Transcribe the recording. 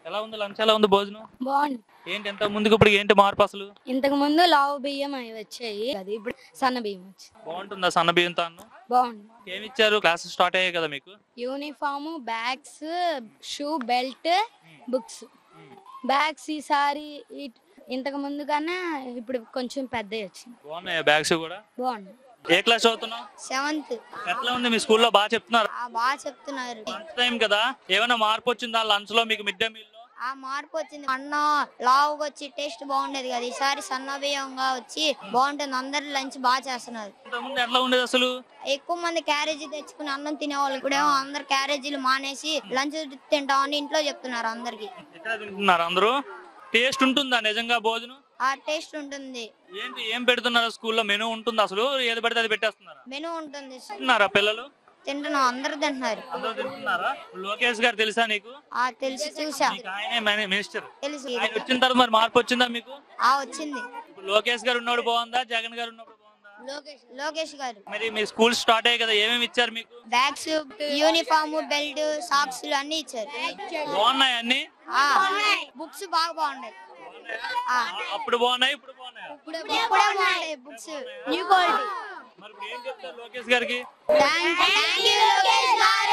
ఎలా ఉంది లంచ్? ఎలా ఉంది భోజనం? బాగుంది. ఏంటి ఎంత ముందుకు ఇప్పుడు ఏంటి మార్పు అసలు? ఇంతకు ముందు లావు బియ్యం అవి వచ్చాయి, అది ఇప్పుడు సన్న బియ్యం వచ్చి బాగుంటుందా సన్న బియ్యంతో అన్నం? బాగుంది. ఏమి ఇచ్చారు? క్లాసెస్ స్టార్ట్ అయ్యాయి కదా మీకు? Uniform, bags, shoe, belt, books. Bags ఈసారి ఇంతకు ముందు కన్నా ఇప్పుడు కొంచెం పెద్దవి వచ్చింది. బాగున్నాయా బ్యాగ్స్ కూడా? బాగుంది. ఏ క్లాస్ చదువుతున్నావు? 7th. ఎట్లా ఉంది మీ స్కూల్లో? బాగా చెప్తున్నారు? బాగా చెప్తున్నారు. లంచ్ టైం కదా, ఏమైనా మార్పు వచ్చిందా లంచ్ లో మీకు? మిడ్ డే మీల్ లో ఆ మార్పు వచ్చింది. అన్నం లావుగా వచ్చి టేస్ట్ బాగుండేది కదా, ఈసారి సన్న బియ్యంగా వచ్చి బాగుంటుంది. అందరు లంచ్ బాగా చేస్తున్నారు. ఇంతకుముందు ఎట్లా ఉండేది అసలు? ఎక్కువ మంది క్యారేజీ తెచ్చుకుని అన్నం తినేవాళ్ళు, ఇప్పుడేమో అందరు క్యారేజీలు మానేసి లంచ్ తింటామని ఇంట్లో చెప్తున్నారు అందరికి. ఎక్కడ తింటున్నారు అందరూ? టేస్ట్ ఉంటుందా నిజంగా భోజనం? ఆ టేస్ట్ ఉంటుంది. ఏంటి ఏం పెడుతున్నారు స్కూల్లో? మెనూ ఉంటుంది అసలు? ఏది పడితే అది పెట్టేస్తున్నారా? మెనూ ఉంటుంది. తింటున్నారా పిల్లలు? తింటున్నాం, అందరు తింటున్నారు. అందరూ తింటున్నారా? లోకేష్ గారు తెలుసా నీకు? తెలిసి చూసా. మీకు ఆయనే మినిస్టర్. తెలుసు. ఆయన వచ్చిన తర్వాత మరి మార్పు వచ్చిందా మీకు? వచ్చింది. ఇప్పుడు లోకేష్ గారు ఉన్నప్పుడు బాగుందా, జగన్ గారు ఉన్నప్పుడు బాగుందా? లోకేష్ గారు. మరి మీ స్కూల్ స్టార్ట్ అయ్యాయి కదా, ఏమేమి ఇచ్చారు మీకు? బ్యాగ్స్, యూనిఫామ్, బెల్ట్, సాక్స్ అన్ని ఇచ్చారు. బాగున్నాయి అన్ని? బుక్స్ బాగా బాగున్నాయి. అప్పుడు బాగున్నాయి, ఇప్పుడు బాగున్నాయి. ఇప్పుడే బాగున్నాయి బుక్స్. New quality. మరి ఇప్పుడు ఏం చెప్తారు లోకేష్ గారికి? థాంక్యూ లోకేష్ గారు.